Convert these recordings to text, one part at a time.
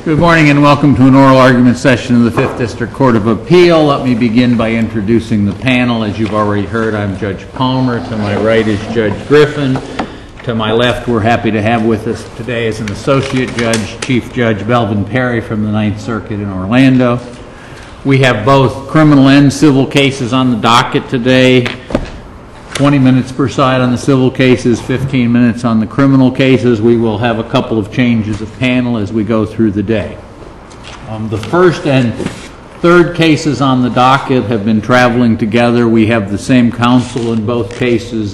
Good morning and welcome to an oral argument session of the 5th District Court of Appeal. Let me begin by introducing the panel. As you've already heard, I'm Judge Palmer. To my right is Judge Griffin. To my left, we're happy to have with us today as an associate judge, Chief Judge Belvin Perry from the Ninth Circuit in Orlando. We have both criminal and civil cases on the docket today. 20 minutes per side on the civil cases, 15 minutes on the criminal cases. We will have a couple of changes of panel as we go through the day. The first and third cases on the docket have been traveling together. We have the same counsel in both cases.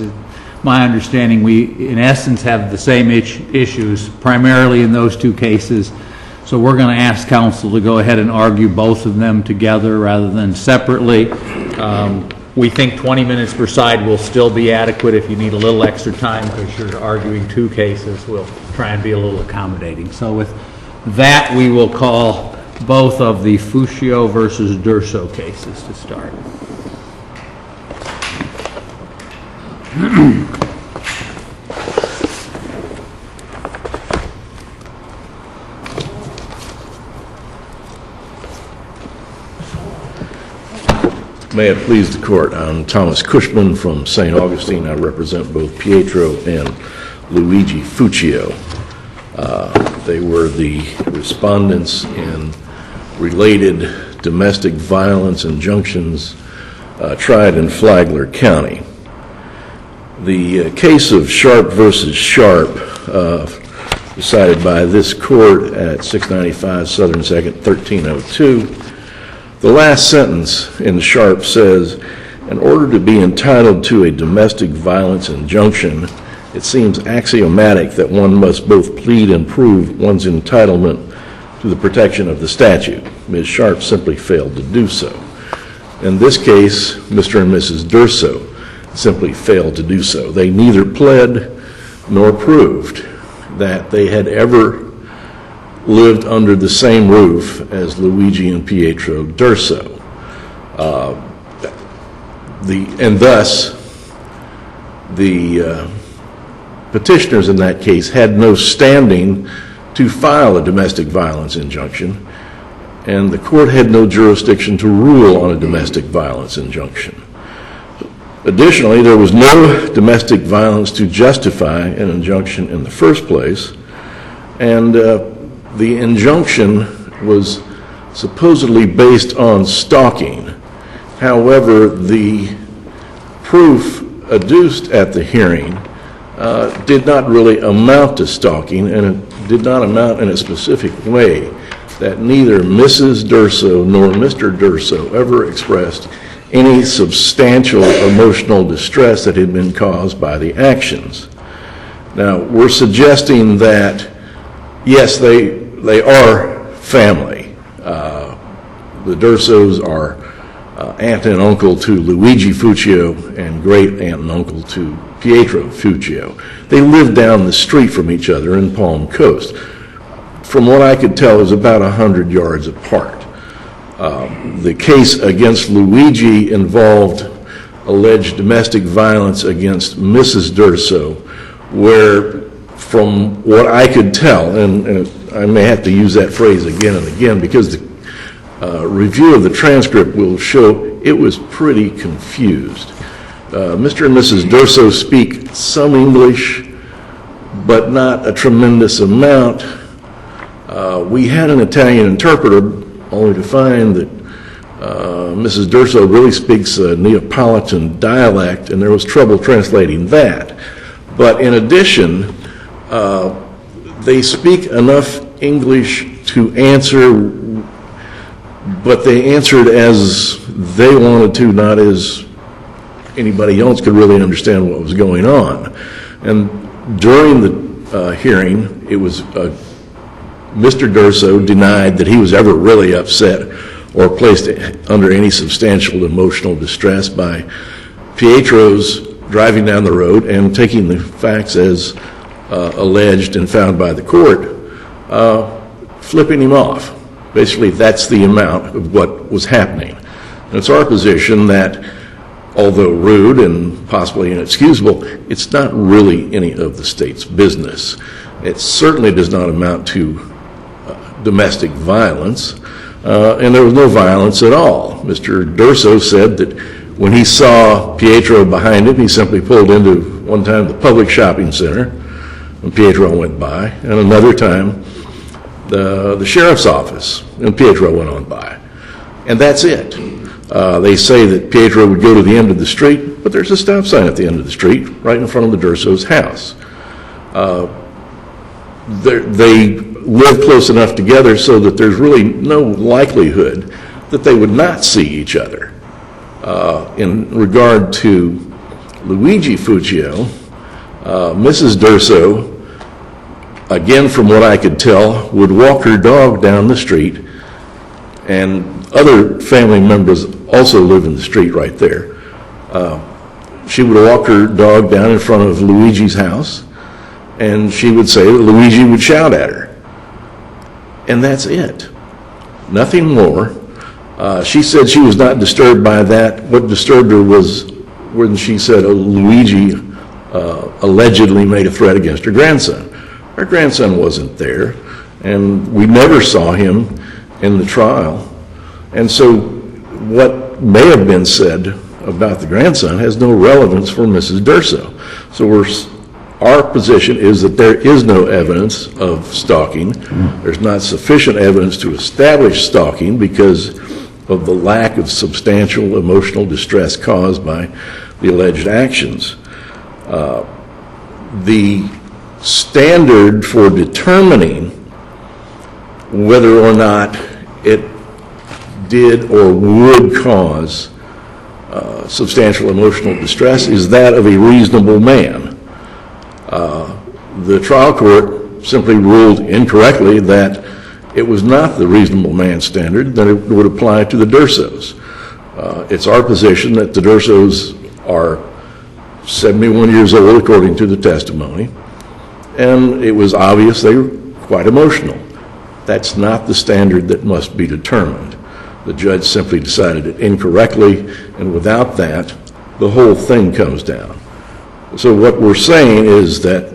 My understanding, we in essence have the same issues primarily in those two cases. So we're going to ask counsel to go ahead and argue both of them together rather than separately. We think 20 minutes per side will still be adequate. If you need a little extra time because you're arguing two cases, we'll try and be a little accommodating. So with that, we will call both of the FUCCIO versus DURSO cases to start. May it please the court, I'm Thomas Cushman from St. Augustine. I represent both Pietro and Luigi FUCCIO. They were the respondents in related domestic violence injunctions tried in Flagler County. The case of Sharp versus Sharp, decided by this court at 695 Southern 2nd, 1302, the last sentence in Sharp says, in order to be entitled to a domestic violence injunction, it seems axiomatic that one must both plead and prove one's entitlement to the protection of the statute. Ms. Sharp simply failed to do so. In this case, Mr. and Mrs. DURSO simply failed to do so. They neither pled nor proved that they had ever lived under the same roof as Luigi and Pietro DURSO. And thus, the petitioners in that case had no standing to file a domestic violence injunction, and the court had no jurisdiction to rule on a domestic violence injunction. Additionally, there was no domestic violence to justify an injunction in the first place, and the injunction was supposedly based on stalking. However, the proof adduced at the hearing did not really amount to stalking, and it did not amount in a specific way that neither Mrs. DURSO nor Mr. DURSO ever expressed any substantial emotional distress that had been caused by the actions. Now, we're suggesting that, yes, they are family. The DURSOs are aunt and uncle to Luigi FUCCIO and great aunt and uncle to Pietro FUCCIO. They live down the street from each other in Palm Coast. From what I could tell, it was about 100 yards apart. The case against Luigi involved alleged domestic violence against Mrs. DURSO, where, from what I could tell, and I may have to use that phrase again and again because the review of the transcript will show it was pretty confused. Mr. and Mrs. DURSO speak some English, but not a tremendous amount. We had an Italian interpreter, only to find that Mrs. DURSO really speaks a Neapolitan dialect, and there was trouble translating that. But in addition, they speak enough English to answer, but they answered as they wanted to, not as anybody else could really understand what was going on. And during the hearing, it was Mr. DURSO denied that he was ever really upset or placed under any substantial emotional distress by Pietro's driving down the road and taking the facts as alleged and found by the court, flipping him off. Basically, that's the amount of what was happening. And it's our position that, although rude and possibly inexcusable, it's not really any of the state's business. It certainly does not amount to domestic violence, and there was no violence at all. Mr. DURSO said that when he saw Pietro behind him, he simply pulled into, one time, the public shopping center, and Pietro went by, and another time, the sheriff's office, and Pietro went on by. And that's it. They say that Pietro would go to the end of the street, but there's a stop sign at the end of the street, right in front of the DURSO's house. They live close enough together so that there's really no likelihood that they would not see each other. In regard to Luigi FUCCIO, Mrs. DURSO, again from what I could tell, would walk her dog down the street, and other family members also live in the street right there. She would walk her dog down in front of Luigi's house, and she would say that Luigi would shout at her. And that's it. Nothing more. She said she was not disturbed by that. What disturbed her was when she said Luigi allegedly made a threat against her grandson. Her grandson wasn't there, and we never saw him in the trial. And so what may have been said about the grandson has no relevance for Mrs. DURSO. So our position is that there is no evidence of stalking. There's not sufficient evidence to establish stalking because of the lack of substantial emotional distress caused by the alleged actions. The standard for determining whether or not it did or would cause substantial emotional distress is that of a reasonable man. The trial court simply ruled incorrectly that it was not the reasonable man standard, that it would apply to the DURSOs. It's our position that the DURSOs are 71 years old according to the testimony, and it was obvious they were quite emotional. That's not the standard that must be determined. The judge simply decided it incorrectly, and without that, the whole thing comes down. So what we're saying is that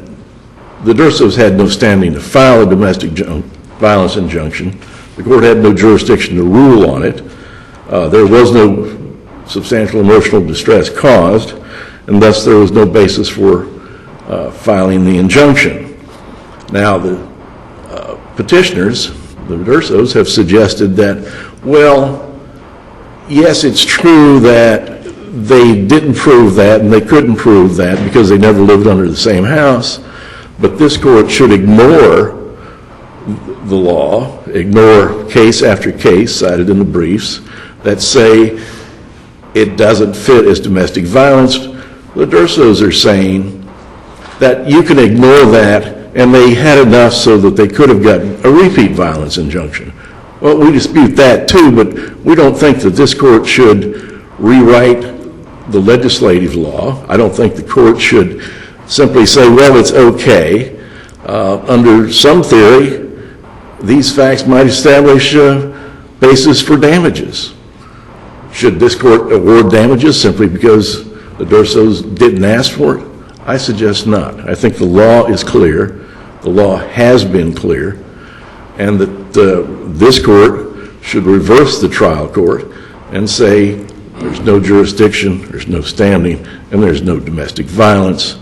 the DURSOs had no standing to file a domestic violence injunction. The court had no jurisdiction to rule on it. There was no substantial emotional distress caused, and thus there was no basis for filing the injunction. Now, the petitioners, the DURSOs, have suggested that, well, yes, it's true that they didn't prove that and they couldn't prove that because they never lived under the same house, but this court should ignore the law, ignore case after case cited in the briefs that say it doesn't fit as domestic violence. The DURSOs are saying that you can ignore that and they had enough so that they could have gotten a repeat violence injunction. Well, we dispute that too, but we don't think that this court should rewrite the legislative law. I don't think the court should simply say, well, it's okay. Under some theory, these facts might establish a basis for damages. Should this court award damages simply because the DURSOs didn't ask for it? I suggest not. I think the law is clear. The law has been clear, and that this court should reverse the trial court and say there's no jurisdiction, there's no standing, and there's no domestic violence,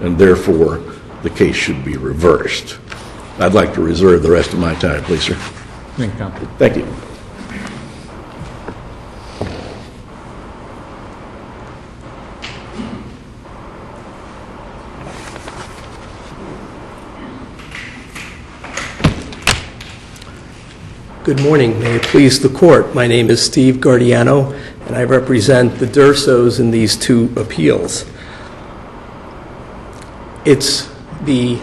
and therefore the case should be reversed. I'd like to reserve the rest of my time, please, sir. Thank you. Good morning. May it please the court. My name is Steve Gardiano, and I represent the DURSOs in these two appeals. It's the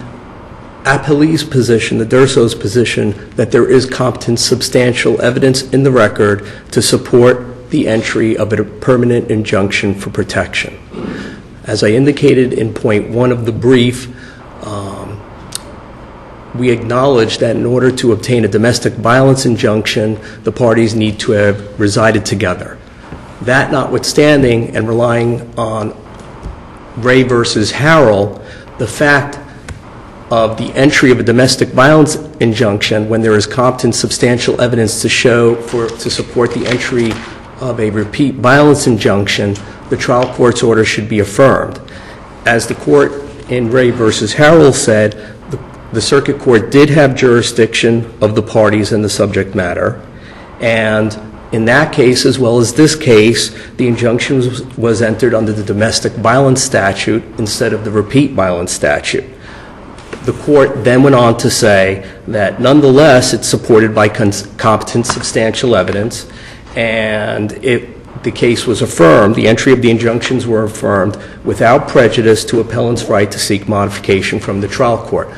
appellee's position, the DURSO's position, that there is competent substantial evidence in the record to support the entry of a permanent injunction for protection. As I indicated in point 1 of the brief, we acknowledge that in order to obtain a domestic violence injunction, the parties need to have resided together. That notwithstanding, and relying on Ray versus Harrell, the fact of the entry of a domestic violence injunction when there is competent substantial evidence to support the entry of a repeat violence injunction, the trial court's order should be affirmed. As the court in Ray versus Harrell said, the circuit court did have jurisdiction of the parties in the subject matter, and in that case, as well as this case, the injunction was entered under the domestic violence statute instead of the repeat violence statute. The court then went on to say that nonetheless it's supported by competent substantial evidence, and the case was affirmed, the entry of the injunctions were affirmed without prejudice to appellant's right to seek modification from the trial court.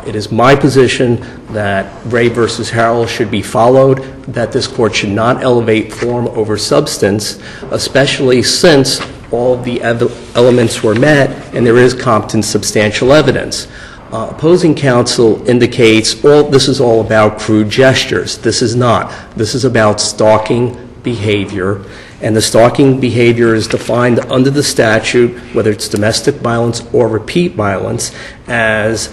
It is my position that Ray versus Harrell should be followed, that this court should not elevate form over substance, especially since all the elements were met and there is competent substantial evidence. Opposing counsel indicates this is all about crude gestures. This is not. This is about stalking behavior, and the stalking behavior is defined under the statute, whether it's domestic violence or repeat violence, as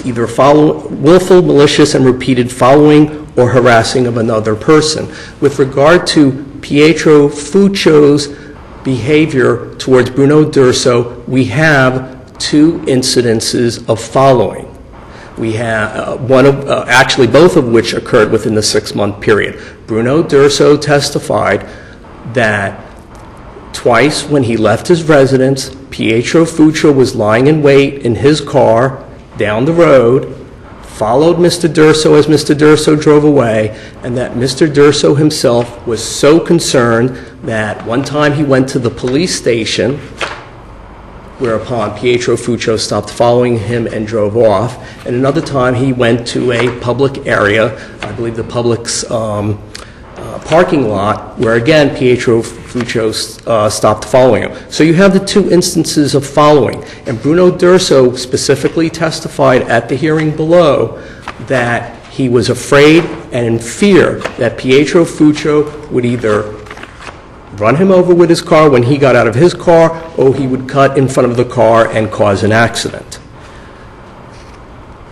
either willful, malicious, and repeated following or harassing of another person. With regard to Pietro Fuccio's behavior towards Bruno D'Urso, we have two incidences of following. We have actually both of which occurred within the 6-month period. Bruno D'Urso testified that twice when he left his residence, Pietro Fuccio was lying in wait in his car down the road, followed Mr. D'Urso as Mr. D'Urso drove away, and that Mr. D'Urso himself was so concerned that one time he went to the police station, whereupon Pietro Fuccio stopped following him and drove off, and another time he went to a public area, I believe the Publix parking lot, where again Pietro Fuccio stopped following him. So you have the two instances of following, and Bruno D'Urso specifically testified at the hearing below that he was afraid and in fear that Pietro Fuccio would either run him over with his car when he got out of his car, or he would cut in front of the car and cause an accident.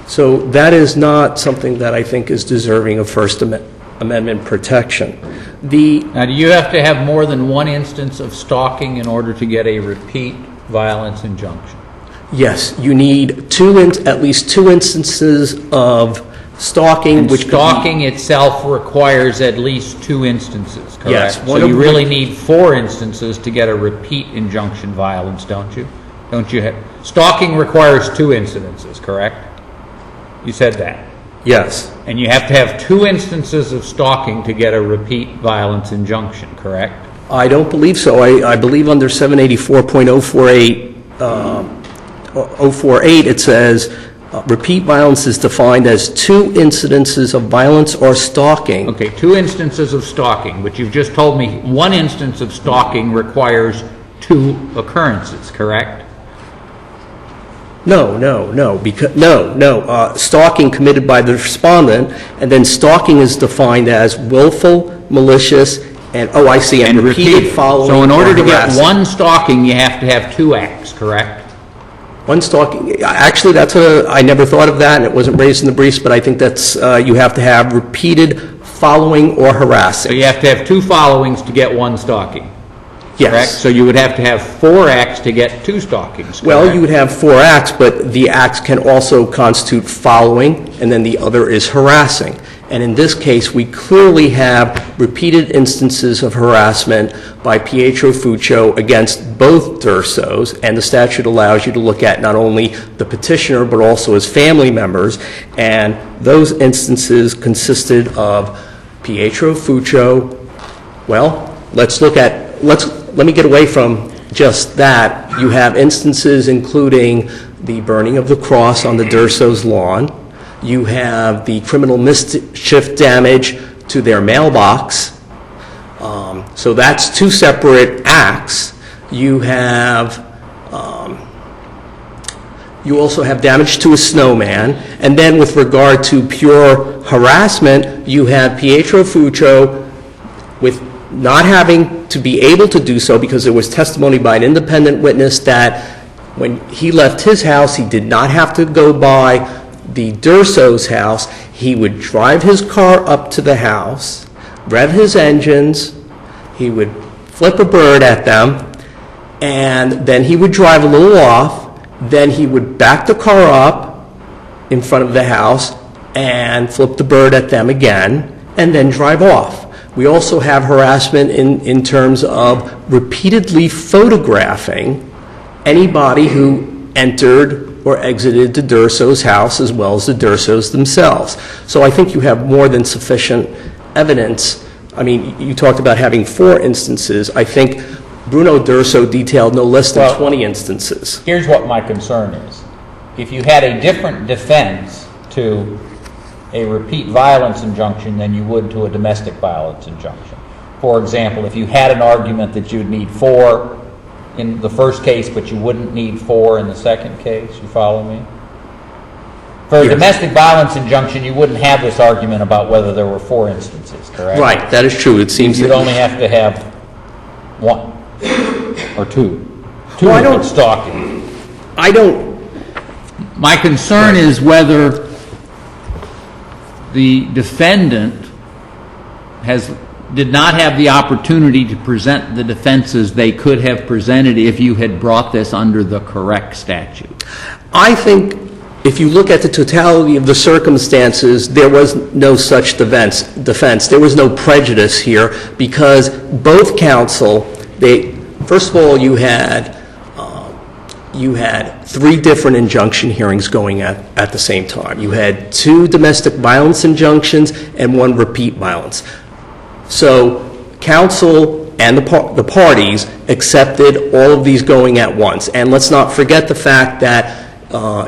So that is not something that I think is deserving of First Amendment protection. Now, do you have to have more than one instance of stalking in order to get a repeat violence injunction? Yes, you need at least two instances of stalking. And stalking itself requires at least two instances, correct? Yes. So you really need 4 instances to get a repeat injunction violence, don't you? Stalking requires 2 incidences, correct? You said that. Yes. And you have to have 2 instances of stalking to get a repeat violence injunction, correct? I don't believe so. I believe under 784.048 it says repeat violence is defined as 2 incidences of violence or stalking. Okay, 2 instances of stalking, but you've just told me 1 instance of stalking requires 2 occurrences, correct? No. Stalking committed by the respondent, and then stalking is defined as willful, malicious, and repeated following. So in order to get harassing. 1 stalking, you have to have 2 acts, correct? 1 stalking. Actually, I never thought of that, and it wasn't raised in the briefs. But I think that's you have to have repeated following or harassing. So you have to have 2 followings to get 1 stalking. Yes. Correct? So you would have to have 4 acts to get 2 stalkings, correct? Well, you would have 4 acts, but the acts can also constitute following, and then the other is harassing. And in this case, we clearly have repeated instances of harassment by Pietro Fuccio against both D'Ursos, and the statute allows you to look at not only the petitioner, but also his family members, and those instances consisted of Pietro Fuccio. Well, let me get away from just that. You have instances including the burning of the cross on the D'Urso's lawn. You have the criminal mischief damage to their mailbox. So that's 2 separate acts. You also have damage to a snowman. And then with regard to pure harassment, you have Pietro Fuccio with not having to be able to do so because there was testimony by an independent witness that When he left his house, he did not have to go by the DURSO's house. He would drive his car up to the house, rev his engines, he would flip a bird at them, and then he would drive a little off, then he would back the car up in front of the house and flip the bird at them again, and then drive off. We also have harassment in terms of repeatedly photographing anybody who entered or exited the DURSO's house, as well as the DURSOs themselves. So I think you have more than sufficient evidence. I mean, you talked about having 4 instances. I think Bruno DURSO detailed no less than 20 instances. Here's what my concern is. If you had a different defense to a repeat violence injunction than you would to a domestic violence injunction. For example, if you had an argument that you'd need 4 in the first case, but you wouldn't need 4 in the second case, you follow me? For a domestic violence injunction, you wouldn't have this argument about whether there were 4 instances, correct? Right, that is true. It seems you'd only have to have 1 or 2. 2 well, with stalking. My concern is whether the defendant did not have the opportunity to present the defenses they could have presented if you had brought this under the correct statute. I think if you look at the totality of the circumstances, there was no such defense. There was no prejudice here because both counsel, first of all, you had 3 different injunction hearings going at the same time. You had 2 domestic violence injunctions and 1 repeat violence. So counsel and the parties accepted all of these going at once. And let's not forget the fact that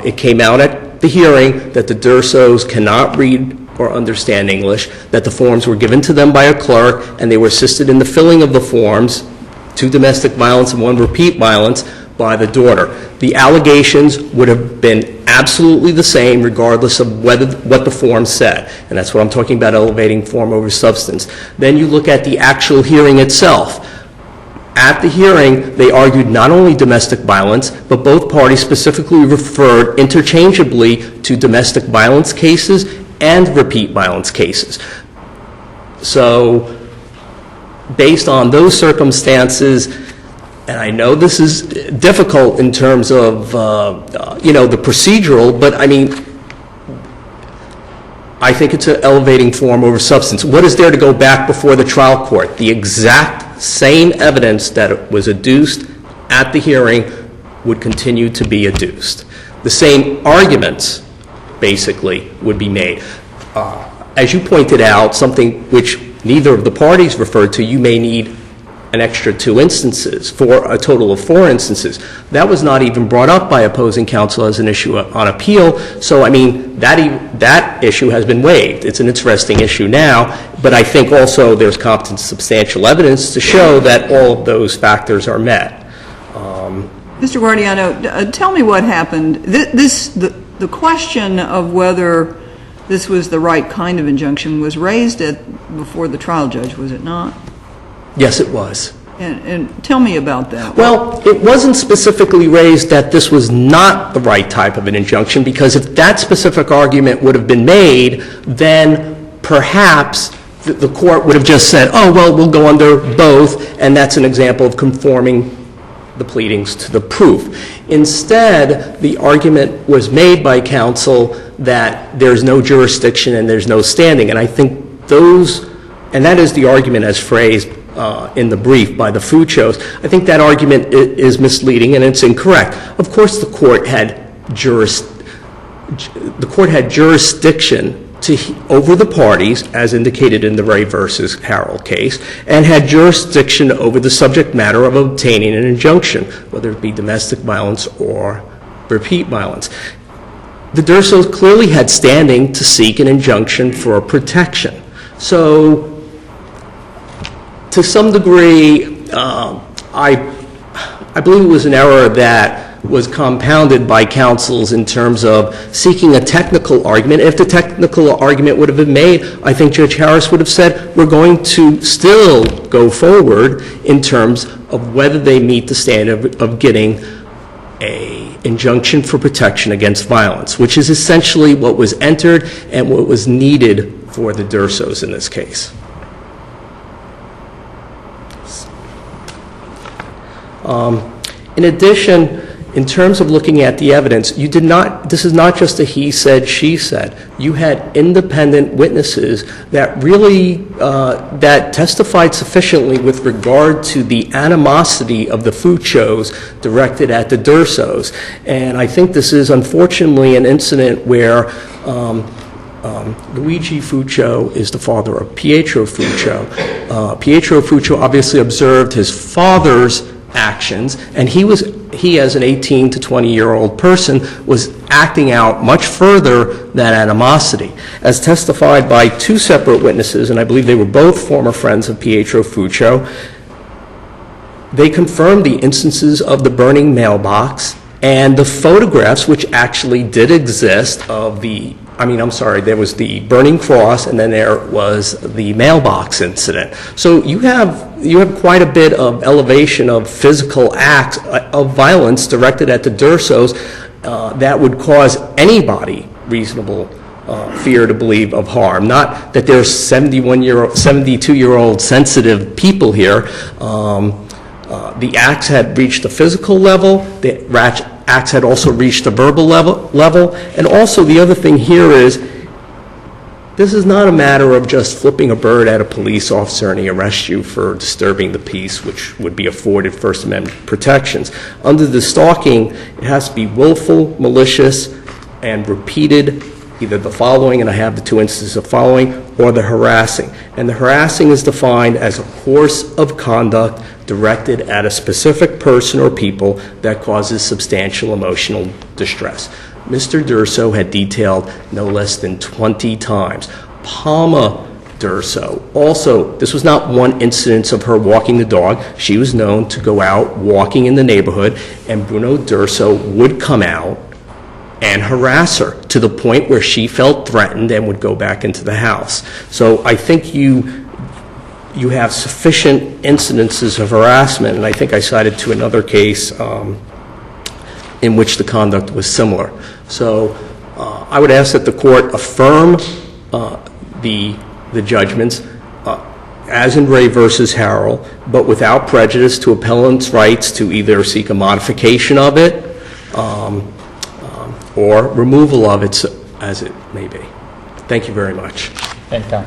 it came out at the hearing that the DURSOs cannot read or understand English, that the forms were given to them by a clerk, and they were assisted in the filling of the forms, 2 domestic violence and 1 repeat violence, by the daughter. The allegations would have been absolutely the same regardless of what the form said. And that's what I'm talking about, elevating form over substance. Then you look at the actual hearing itself. At the hearing, they argued not only domestic violence, but both parties specifically referred interchangeably to domestic violence cases and repeat violence cases. So based on those circumstances, and I know this is difficult in terms of, the procedural, but I mean, I think it's an elevating form over substance. What is there to go back before the trial court? The exact same evidence that was adduced at the hearing would continue to be adduced. The same arguments, basically, would be made. As you pointed out, something which neither of the parties referred to, you may need an extra 2 instances for a total of 4 instances. That was not even brought up by opposing counsel as an issue on appeal. So, I mean, that issue has been waived. It's an interesting issue now, but I think also there's competent substantial evidence to show that all of those factors are met. Mr. Guardiano, tell me what happened. The question of whether this was the right kind of injunction was raised before the trial judge, was it not? Yes, it was. And tell me about that. Well, it wasn't specifically raised that this was not the right type of an injunction, because if that specific argument would have been made, then perhaps the court would have just said, oh, well, we'll go under both, and that's an example of conforming the pleadings to the proof. Instead, the argument was made by counsel that there's no jurisdiction and there's no standing, and I think and that is the argument as phrased in the brief by the FUCCIOs. I think that argument is misleading and it's incorrect. Of course, the court had jurisdiction over the parties, as indicated in the Ray versus Harrell case, and had jurisdiction over the subject matter of obtaining an injunction, whether it be domestic violence or repeat violence. The DURSOs clearly had standing to seek an injunction for protection. So, to some degree, I believe it was an error that was compounded by counsels in terms of seeking a technical argument. If the technical argument would have been made, I think Judge Harris would have said, we're going to still go forward in terms of whether they meet the standard of getting a injunction for protection against violence, which is essentially what was entered and what was needed for the DURSOs in this case. In addition, in terms of looking at the evidence, this is not just a he said, she said. You had independent witnesses that really, that testified sufficiently with regard to the animosity of the FUCCIOs directed at the DURSOs. And I think this is unfortunately an incident where Luigi FUCCIO is the father of Pietro FUCCIO. Pietro FUCCIO obviously observed his father's actions, and he as an 18 to 20-year-old person was acting out much further that animosity. As testified by two separate witnesses, and I believe they were both former friends of Pietro FUCCIO, they confirmed the instances of the burning mailbox and the photographs which actually did exist of there was the burning cross, and then there was the mailbox incident. So you have quite a bit of elevation of physical acts of violence directed at the DURSOs that would cause anybody reasonable fear to believe of harm. Not that there's 72-year-old sensitive people here. The acts had reached the physical level. The acts had also reached the verbal level. And also the other thing here is, this is not a matter of just flipping a bird at a police officer and he arrests you for disturbing the peace, which would be afforded First Amendment protections. Under the stalking, it has to be willful, malicious, and repeated, either the following, and I have the two instances of following, or the harassing. And the harassing is defined as a course of conduct directed at a specific person or people that causes substantial emotional distress. Mr. DURSO had detailed no less than 20 times. PALMA DURSO also, this was not one incidence of her walking the dog. She was known to go out walking in the neighborhood, and Bruno DURSO would come out and harass her to the point where she felt threatened and would go back into the house. So I think you have sufficient incidences of harassment, and I think I cited to another case in which the conduct was similar. So I would ask that the court affirm the judgments as in Ray versus Harrell, but without prejudice to appellant's rights to either seek a modification of it or removal of it as it may be. Thank you very much. Thank you.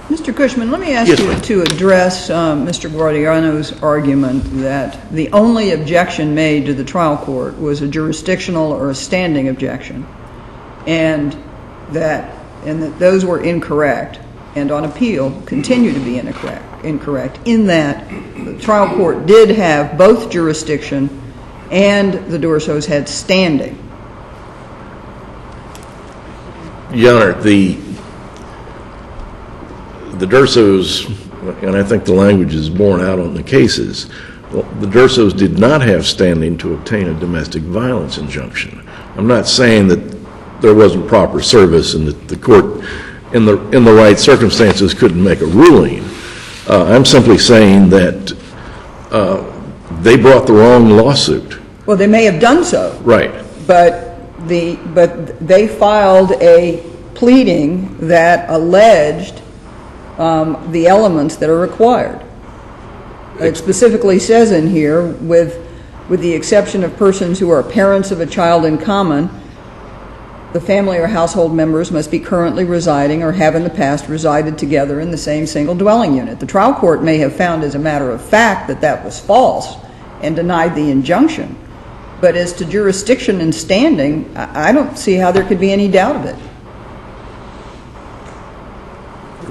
Mr. Cushman, let me ask you to address Mr. Guardiano's argument that the only objection made to the trial court was a jurisdictional or a standing objection, and that those were incorrect, and on appeal continue to be incorrect, in that the trial court did have both jurisdiction and the DURSOs had standing. Your Honor, the DURSOs, and I think the language is borne out on the cases, the DURSOs did not have standing to obtain a domestic violence injunction. I'm not saying that there wasn't proper service and that the court in the right circumstances couldn't make a ruling. I'm simply saying that they brought the wrong lawsuit. Well, they may have done so. Right. But they filed a pleading that alleged the elements that are required. It specifically says in here, with the exception of persons who are parents of a child in common, the family or household members must be currently residing or have in the past resided together in the same single dwelling unit. The trial court may have found as a matter of fact that that was false and denied the injunction. But as to jurisdiction and standing, I don't see how there could be any doubt of it.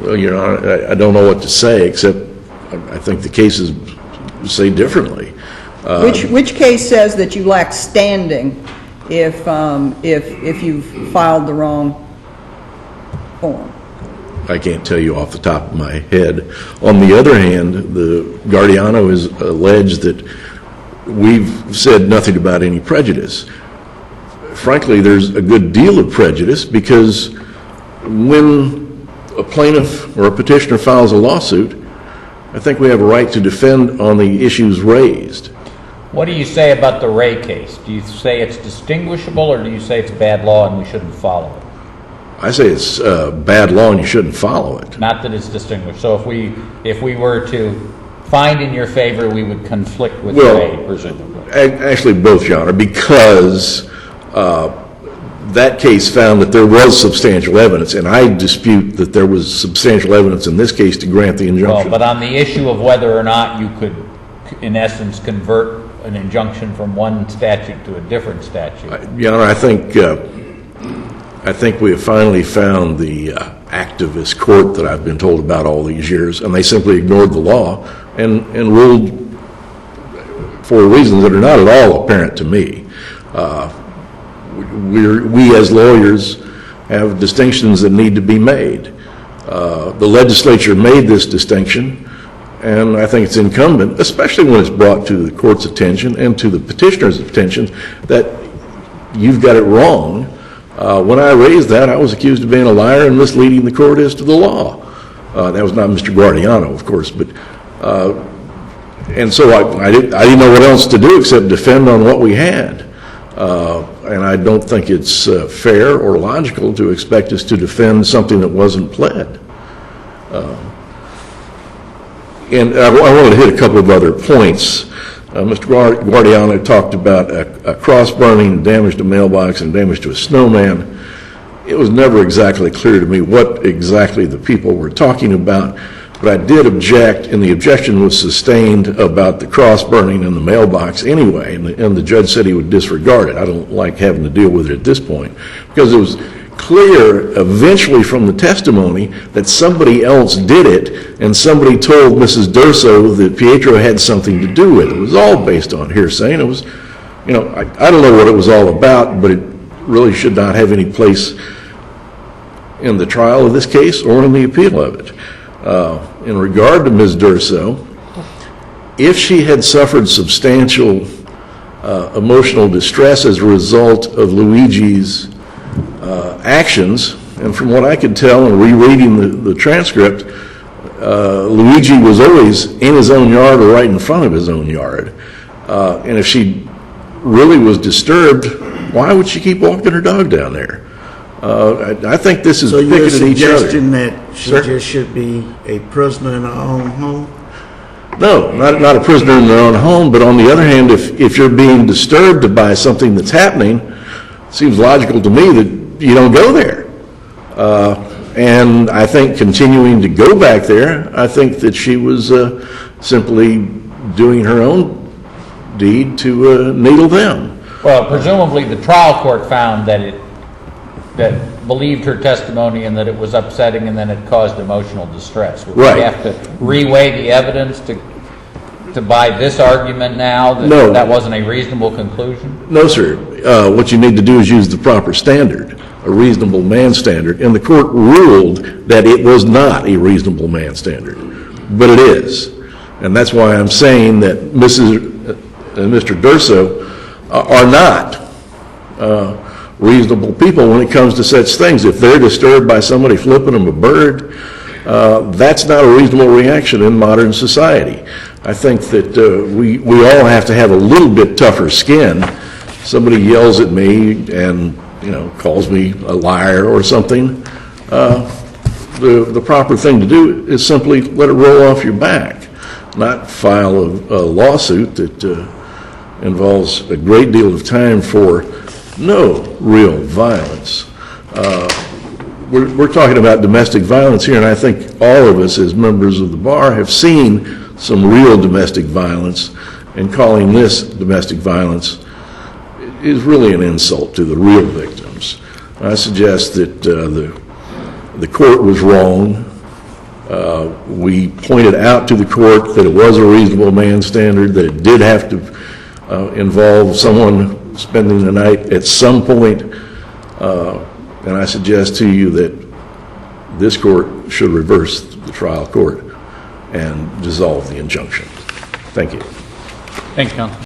Well, Your Honor, I don't know what to say, except I think the cases say differently. Which case says that you lack standing if you've filed the wrong on? I can't tell you off the top of my head. On the other hand, the Guardiano has alleged that we've said nothing about any prejudice. Frankly, there's a good deal of prejudice because when a plaintiff or a petitioner files a lawsuit, I think we have a right to defend on the issues raised. What do you say about the Ray case? Do you say it's distinguishable, or do you say it's bad law and we shouldn't follow it? I say it's bad law and you shouldn't follow it. Not that it's distinguished. So if we were to find in your favor, we would conflict with Ray, presumably. Actually, both, Your Honor, because that case found that there was substantial evidence, and I dispute that there was substantial evidence in this case to grant the injunction. Well, but on the issue of whether or not you could, in essence, convert an injunction from one statute to a different statute. Your Honor, I think we have finally found the activist court that I've been told about all these years, and they simply ignored the law and ruled for reasons that are not at all apparent to me. We as lawyers have distinctions that need to be made. The legislature made this distinction, and I think it's incumbent, especially when it's brought to the court's attention and to the petitioner's attention, that you've got it wrong. When I raised that, I was accused of being a liar and misleading the court as to the law. That was not Mr. Guardiano, of course, but and so I didn't know what else to do except defend on what we had. And I don't think it's fair or logical to expect us to defend something that wasn't pled. And I wanted to hit a couple of other points. Mr. Guardiano talked about a cross burning, damage to mailbox, and damage to a snowman. It was never exactly clear to me what exactly the people were talking about, but I did object, and the objection was sustained about the cross burning in the mailbox anyway, and the judge said he would disregard it. I don't like having to deal with it at this point, because it was clear eventually from the testimony that somebody else did it, and somebody told Mrs. Durso that Pietro had something to do with it. It was all based on hearsay, and it was, I don't know what it was all about, but it really should not have any place in the trial of this case or in the appeal of it. In regard to Ms. Durso, if she had suffered substantial emotional distress as a result of LUIGI's actions, and from what I could tell in rereading the transcript, LUIGI was always in his own yard or right in front of his own yard. And if she really was disturbed, why would she keep walking her dog down there? I think this is picking at each other. So you're suggesting that she just should be a prisoner in her own home? No, not a prisoner in their own home, but on the other hand, if you're being disturbed by something that's happening, it seems logical to me that you don't go there. And I think continuing to go back there, I think that she was simply doing her own deed to needle them. Well, presumably the trial court found that believed her testimony and that it was upsetting and then it caused emotional distress. Would Right. we have to reweigh the evidence to buy this argument now that No. that wasn't a reasonable conclusion? No, sir. What you need to do is use the proper standard, a reasonable man standard, and the court ruled that it was not a reasonable man standard, but it is. And that's why I'm saying that Mrs. and Mr. Durso are not reasonable people when it comes to such things. If they're disturbed by somebody flipping them a bird, that's not a reasonable reaction in modern society. I think that we all have to have a little bit tougher skin. Somebody yells at me and calls me a liar or something. The proper thing to do is simply let it roll off your back, not file a lawsuit that involves a great deal of time for no real violence. We're talking about domestic violence here, and I think all of us as members of the bar have seen some real domestic violence, and calling this domestic violence is really an insult to the real victims. I suggest that the court was wrong. We pointed out to the court that it was a reasonable man standard, that it did have to involve someone spending the night at some point, and I suggest to you that this court should reverse the trial court and dissolve the injunction. Thank you. Thanks, Counsel.